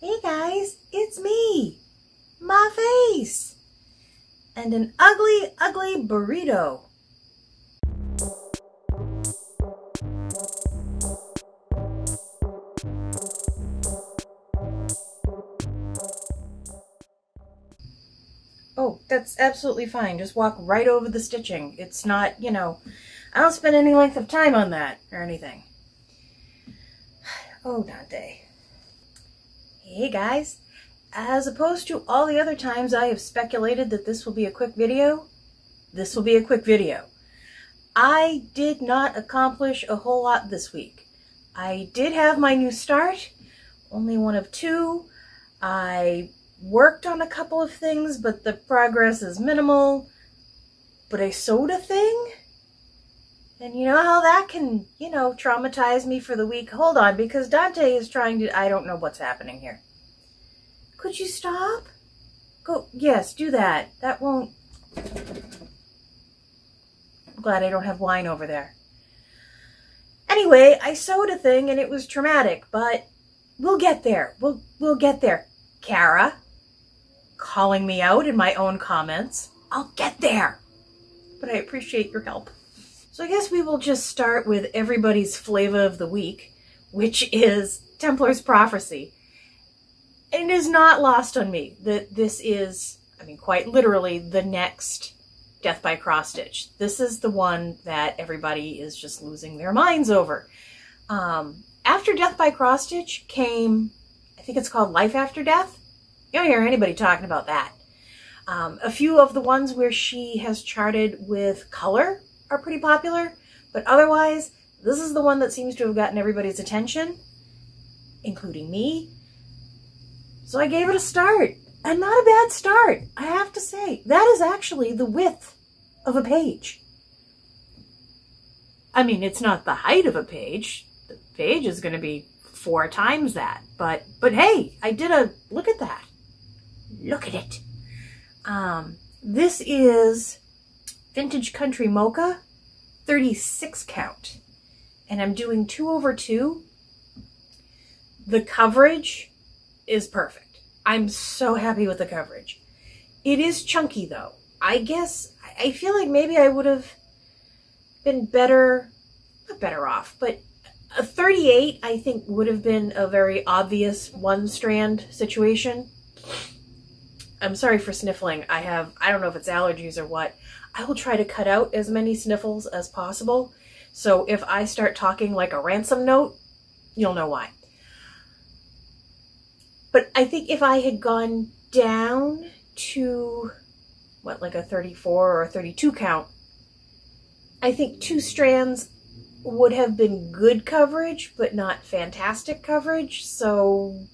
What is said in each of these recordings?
Hey guys, it's me, my face, and an ugly, ugly burrito. Oh, that's absolutely fine. Just walk right over the stitching. It's not, I don't spend any length of time on that or anything. Oh, Dante. Hey guys. As opposed to all the other times I have speculated that this will be a quick video, this will be a quick video. I did not accomplish a whole lot this week. I did have my new start, only one of two. I worked on a couple of things, but the progress is minimal. But a soda thing? And you know how that can, traumatize me for the week. Hold on, because Dante is trying to... I don't know what's happening here. Could you stop? Go, yes, do that. That won't... I'm glad I don't have wine over there. Anyway, I sewed a thing and it was traumatic, but we'll get there. We'll get there. Kara, calling me out in my own comments. I'll get there. But I appreciate your help. So I guess we will just start with everybody's flavor of the week, which is Templar's Prophecy. And it is not lost on me that this is, quite literally, the next Death by Cross Stitch. This is the one that everybody is just losing their minds over. After Death by Cross Stitch came, I think it's called Life After Death. You don't hear anybody talking about that. A few of the ones where she has charted with color are pretty popular, but otherwise, this is the one that seems to have gotten everybody's attention, including me. So I gave it a start, and not a bad start, I have to say. That is actually the width of a page. It's not the height of a page. The page is going to be 4 times that, but hey, I did a, look at that. Look at it. This is Vintage Country Mocha, 36 count, and I'm doing 2/2. The coverage is perfect. I'm so happy with the coverage. It is chunky though. I guess, I feel like maybe I would have been better, not better off, but a 38 I think would have been a very obvious one strand situation. I'm sorry for sniffling. I don't know if it's allergies or what. I will try to cut out as many sniffles as possible. So if I start talking like a ransom note, you'll know why. But I think if I had gone down to, like a 34 or a 32 count, I think 2 strands would have been good coverage, but not fantastic coverage. So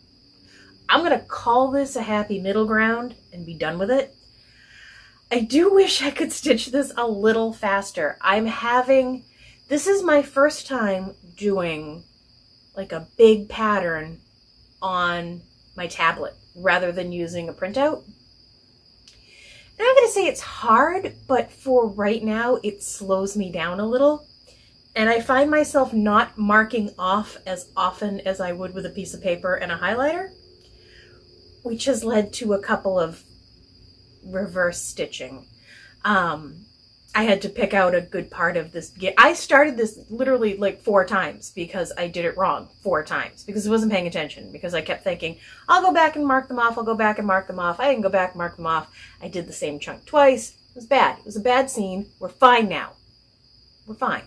I'm going to call this a happy middle ground and be done with it. I do wish I could stitch this a little faster. This is my first time doing like a big pattern on my tablet rather than using a printout. And I'm going to say it's hard, but for right now, it slows me down a little. And I find myself not marking off as often as I would with a piece of paper and a highlighter, which has led to a couple of reverse stitching. I had to pick out a good part of this. I started this literally like 4 times because I did it wrong 4 times because I wasn't paying attention, because I kept thinking, I'll go back and mark them off. I'll go back and mark them off. I didn't go back and mark them off. I did the same chunk twice. It was bad. It was a bad scene. We're fine now. We're fine.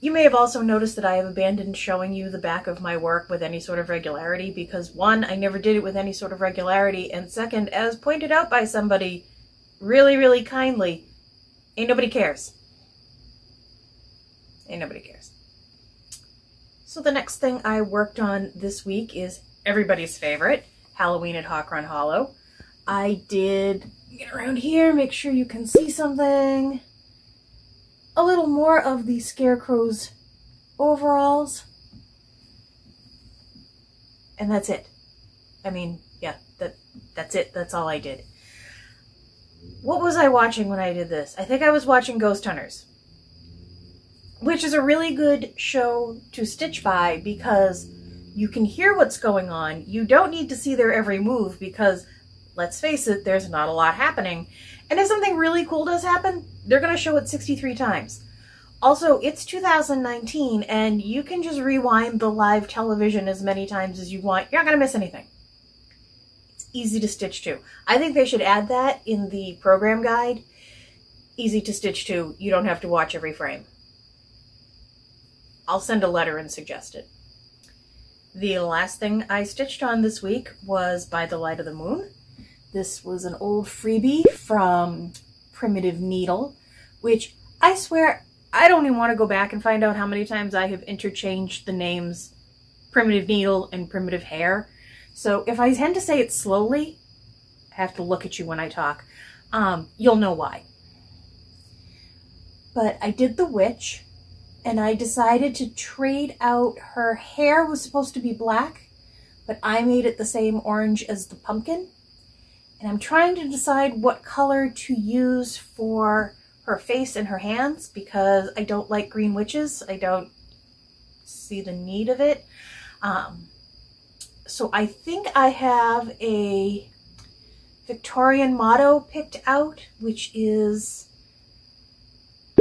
You may have also noticed that I have abandoned showing you the back of my work with any sort of regularity because 1, I never did it with any sort of regularity, and 2nd, as pointed out by somebody really, really kindly, ain't nobody cares. Ain't nobody cares. So the next thing I worked on this week is everybody's favorite, Halloween at Hawk Run Hollow. I did, get around here, make sure you can see something. A little more of the Scarecrow's overalls. And that's it. Yeah, that's it. That's all I did. What was I watching when I did this? I think I was watching Ghost Hunters, which is a really good show to stitch by because You can hear what's going on. You don't need to see their every move because, let's face it, there's not a lot happening. And if something really cool does happen, they're going to show it 63 times. Also, it's 2019 and you can just rewind the live television as many times as you want. You're not going to miss anything. It's easy to stitch to. I think they should add that in the program guide. Easy to stitch to. You don't have to watch every frame. I'll send a letter and suggest it. The last thing I stitched on this week was By the Light of the Moon. This was an old freebie from Primitive Needle, which I swear I don't even want to go back and find out how many times I have interchanged the names Primitive Needle and Primitive Hair. So if I tend to say it slowly, I have to look at you when I talk. You'll know why. But I did the witch, and I decided to trade out her hair. Was supposed to be black, but I made it the same orange as the pumpkin. And I'm trying to decide what color to use for her face and her hands because I don't like green witches. I don't see the need of it. So I think I have a Victorian motto picked out, which is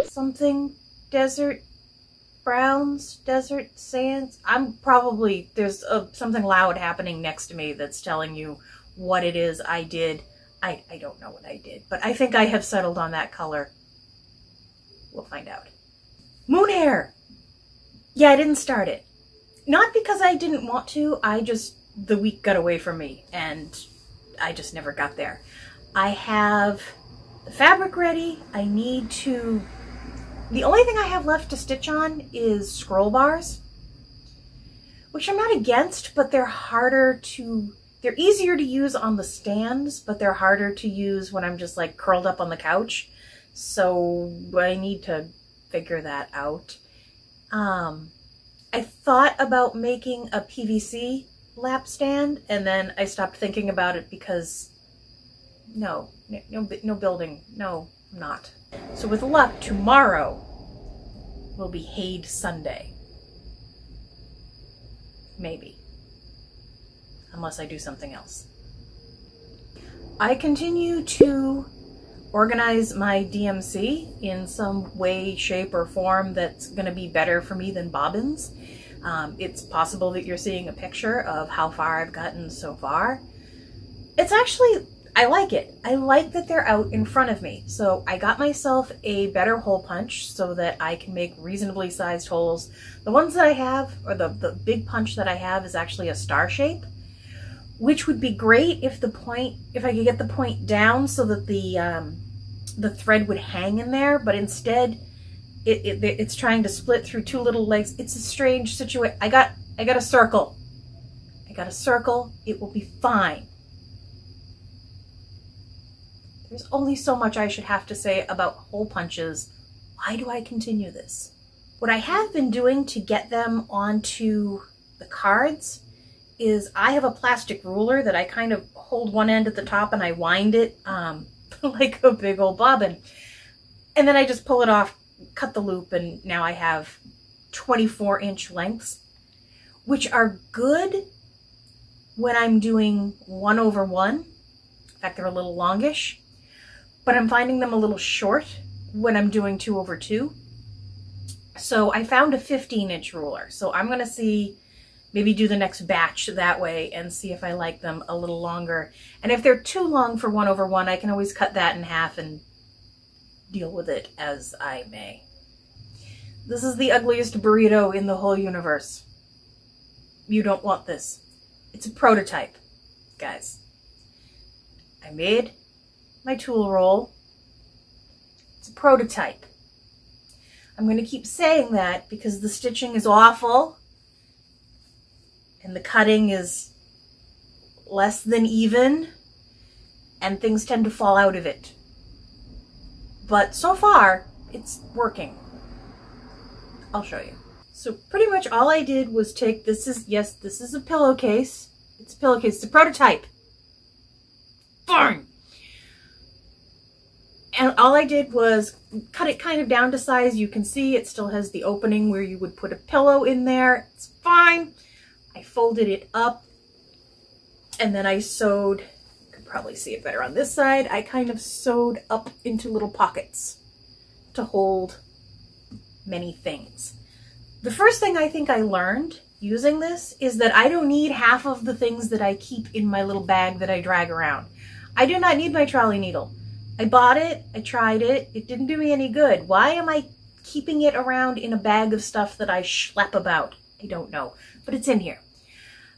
something desert browns, desert sands. There's something loud happening next to me that's telling you what it is I did. I don't know what I did, but I think I have settled on that color. We'll find out. Moon hair! Yeah, I didn't start it. Not because I didn't want to, the week got away from me and I just never got there. I have the fabric ready. The only thing I have left to stitch on is scroll bars, which I'm not against, but they're easier to use on the stands, but they're harder to use when I'm just like curled up on the couch. So I need to figure that out. I thought about making a PVC lap stand, and then I stopped thinking about it because no building. No, I'm not. So with luck, tomorrow will be Haid Sunday. Maybe. Unless I do something else. I continue to organize my DMC in some way, shape, or form that's going to be better for me than bobbins. It's possible that you're seeing a picture of how far I've gotten so far. It's actually, I like it. I like that they're out in front of me. So I got myself a better hole punch so that I can make reasonably sized holes. The ones that I have, or the big punch that I have, is actually a star shape, which would be great if I could get the point down so that the thread would hang in there, but instead it's trying to split through two little legs. It's a strange situation. I got a circle. I got a circle. It will be fine. There's only so much I should have to say about hole punches. Why do I continue this? What I have been doing to get them onto the cards is I have a plastic ruler that I kind of hold one end at the top and I wind it like a big old bobbin. And then I just pull it off, cut the loop, and now I have 24-inch lengths, which are good when I'm doing 1/1. In fact, they're a little longish, but I'm finding them a little short when I'm doing 2/2. So I found a 15-inch ruler. So I'm going to maybe do the next batch that way and see if I like them a little longer. And if they're too long for 1/1, I can always cut that in half and deal with it as I may. This is the ugliest burrito in the whole universe. You don't want this. It's a prototype, guys. I made my tool roll. It's a prototype. I'm going to keep saying that because the stitching is awful and the cutting is less than even and things tend to fall out of it. But so far, it's working. I'll show you. So pretty much all I did was take, this is a pillowcase. It's a pillowcase, it's a prototype. Fine. And all I did was cut it kind of down to size. You can see it still has the opening where you would put a pillow in there. It's fine. I folded it up, and then I sewed, you can probably see it better on this side, I kind of sewed up into little pockets to hold many things. The first thing I think I learned using this is that I don't need half of the things that I keep in my little bag that I drag around. I do not need my trolley needle. I bought it, I tried it, it didn't do me any good. Why am I keeping it around in a bag of stuff that I schlep about? I don't know, but it's in here.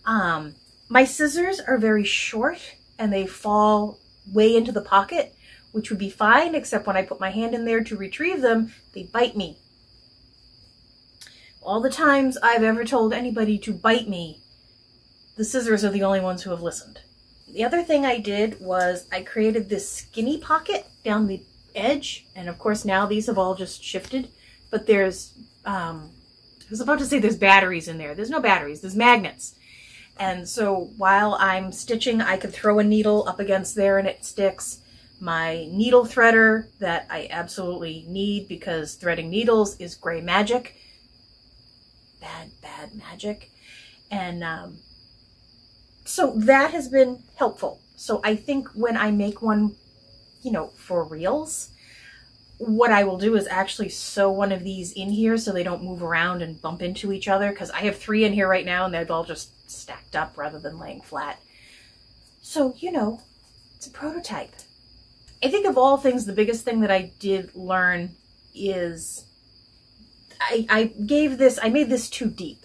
My scissors are very short and they fall way into the pocket, which would be fine, except when I put my hand in there to retrieve them, they bite me. All the times I've ever told anybody to bite me, the scissors are the only ones who have listened. The other thing I did was I created this skinny pocket down the edge, and of course now these have all just shifted, but there's, I was about to say there's batteries in there. There's no batteries, there's magnets. And so while I'm stitching, I could throw a needle up against there and it sticks. My needle threader that I absolutely need because threading needles is gray magic. Bad magic. And so that has been helpful. So I think when I make one, you know, for reals, what I will do is actually sew one of these in here so they don't move around and bump into each other, because I have 3 in here right now and they've all just stacked up rather than laying flat. So, you know, it's a prototype. I think of all things, the biggest thing that I did learn is I made this too deep.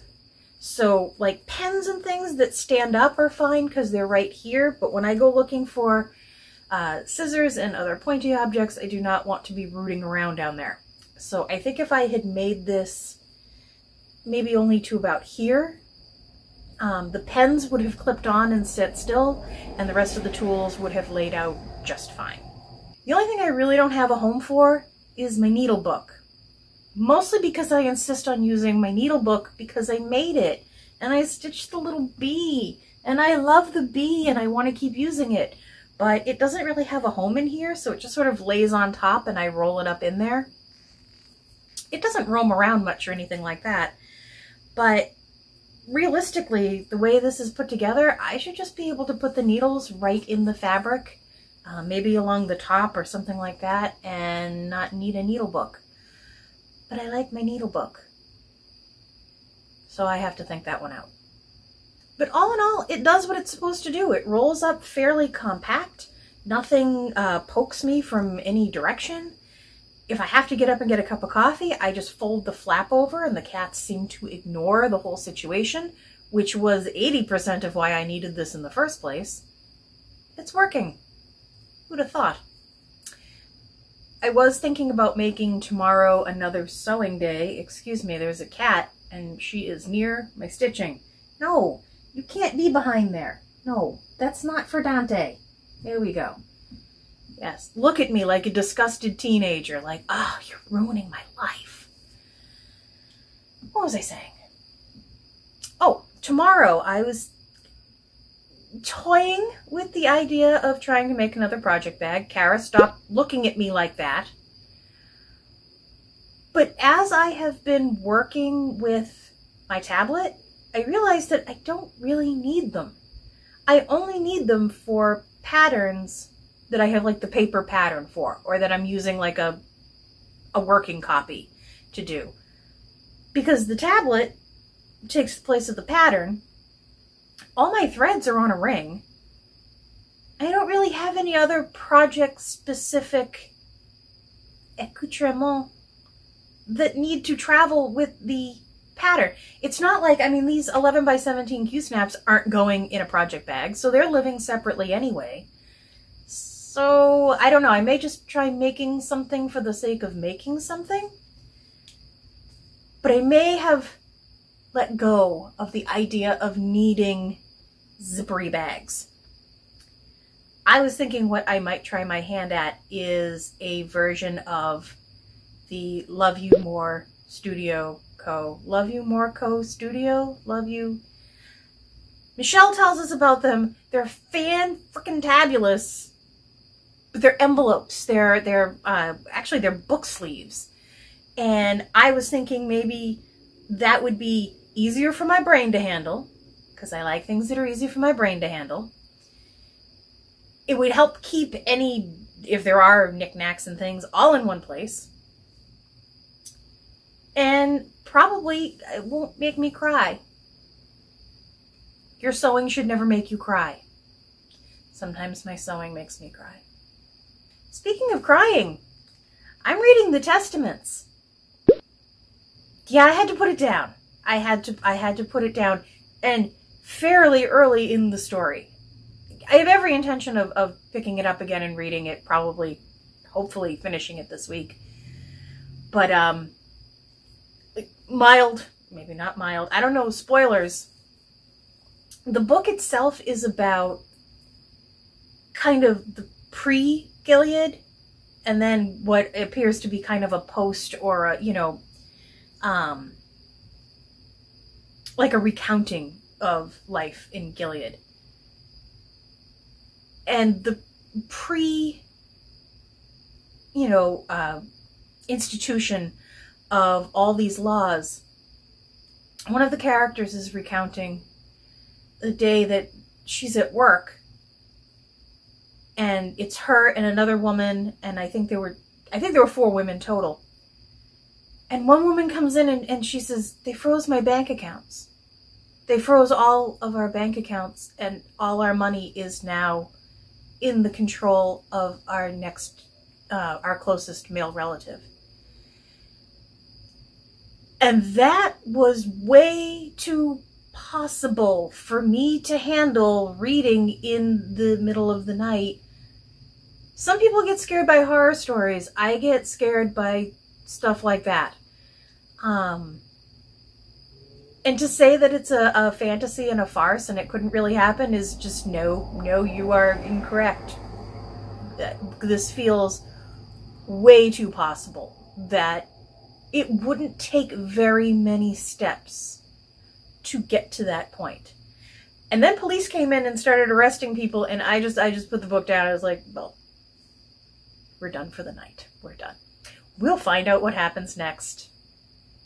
So like pens and things that stand up are fine because they're right here, but when I go looking for scissors and other pointy objects, I do not want to be rooting around down there. So I think if I had made this maybe only to about here, the pens would have clipped on and sat still, and the rest of the tools would have laid out just fine. The only thing I really don't have a home for is my needle book. Mostly because I insist on using my needle book because I made it and I stitched the little bee and I love the bee and I want to keep using it, but it doesn't really have a home in here, so it just sort of lays on top and I roll it up in there. It doesn't roam around much or anything like that, but realistically, the way this is put together, I should just be able to put the needles right in the fabric, maybe along the top or something like that, and not need a needle book. But I like my needle book, so I have to think that one out. But all in all, it does what it's supposed to do. It rolls up fairly compact. Nothing pokes me from any direction. If I have to get up and get a cup of coffee, I just fold the flap over and the cats seem to ignore the whole situation, which was 80% of why I needed this in the first place. It's working. Who'd have thought? I was thinking about making tomorrow another sewing day. Excuse me, there's a cat and she is near my stitching. No, you can't be behind there. No, that's not for Dante. There we go. Yes, look at me like a disgusted teenager, like, oh, you're ruining my life. What was I saying? Oh, tomorrow I was toying with the idea of trying to make another project bag. Kara, stop looking at me like that. But as I have been working with my tablet, I realized that I don't really need them. I only need them for patterns that I have like the paper pattern for, or that I'm using like a working copy to do. Because the tablet takes the place of the pattern. All my threads are on a ring. I don't really have any other project-specific accoutrements that need to travel with the pattern. It's not like, I mean, these 11 by 17 Q-snaps aren't going in a project bag, so they're living separately anyway. So, I don't know, I may just try making something for the sake of making something. But I may have let go of the idea of needing zippery bags. I was thinking what I might try my hand at is a version of the Love You More Studio Co. Love You More Co. Studio? Love You... Michelle tells us about them. They're fan-frickin-tabulous. But they're envelopes. They're actually they're book sleeves. And I was thinking maybe that would be easier for my brain to handle, because I like things that are easy for my brain to handle. It would help keep any, if there are knickknacks and things, all in one place. And probably it won't make me cry. Your sewing should never make you cry. Sometimes my sewing makes me cry. Speaking of crying, I'm reading the Testaments. Yeah, I had to put it down. I had to put it down, and fairly early in the story. I have every intention of picking it up again and reading it, probably, hopefully finishing it this week. But, mild, maybe not mild, I don't know, spoilers. The book itself is about kind of the pre-Gilead, and then what appears to be kind of a post, or a, you know, like a recounting of life in Gilead. And the institution of all these laws, one of the characters is recounting the day that she's at work, and it's her and another woman, and I think there were 4 women total. And one woman comes in and she says, they froze my bank accounts. They froze all of our bank accounts, and all our money is now in the control of our closest male relative. And that was way too possible for me to handle reading in the middle of the night. Some people get scared by horror stories. I get scared by stuff like that. And to say that it's a fantasy and a farce and it couldn't really happen is just no, you are incorrect. This feels way too possible, that it wouldn't take very many steps to get to that point. And then police came in and started arresting people, and I just put the book down. I was like, well, we're done for the night. We're done. We'll find out what happens next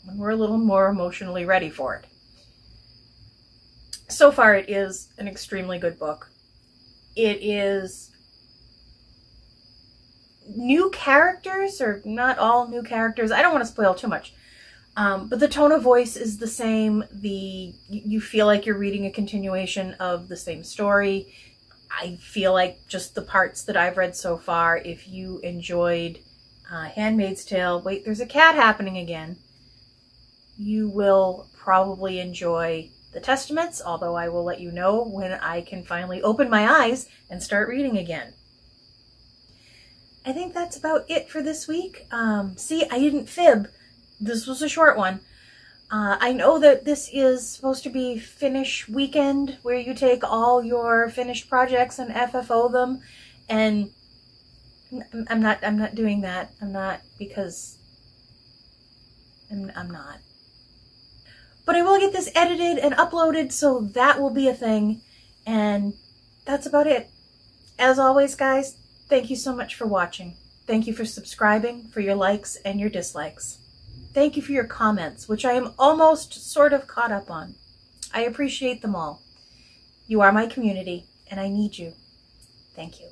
when we're a little more emotionally ready for it. So far, it is an extremely good book. It is new characters, or not all new characters. I don't want to spoil too much. But the tone of voice is the same. You feel like you're reading a continuation of the same story. I feel like just the parts that I've read so far, if you enjoyed Handmaid's Tale, wait, there's a cat happening again, you will probably enjoy the Testaments, although I will let you know when I can finally open my eyes and start reading again. I think that's about it for this week. See, I didn't fib. This was a short one. I know that this is supposed to be Finish Weekend, where you take all your finished projects and FFO them, and I'm not doing that. I'm not, because I'm not. But I will get this edited and uploaded, so that will be a thing. And that's about it. As always, guys, thank you so much for watching. Thank you for subscribing, for your likes and your dislikes. Thank you for your comments, which I am almost sort of caught up on. I appreciate them all. You are my community, and I need you. Thank you.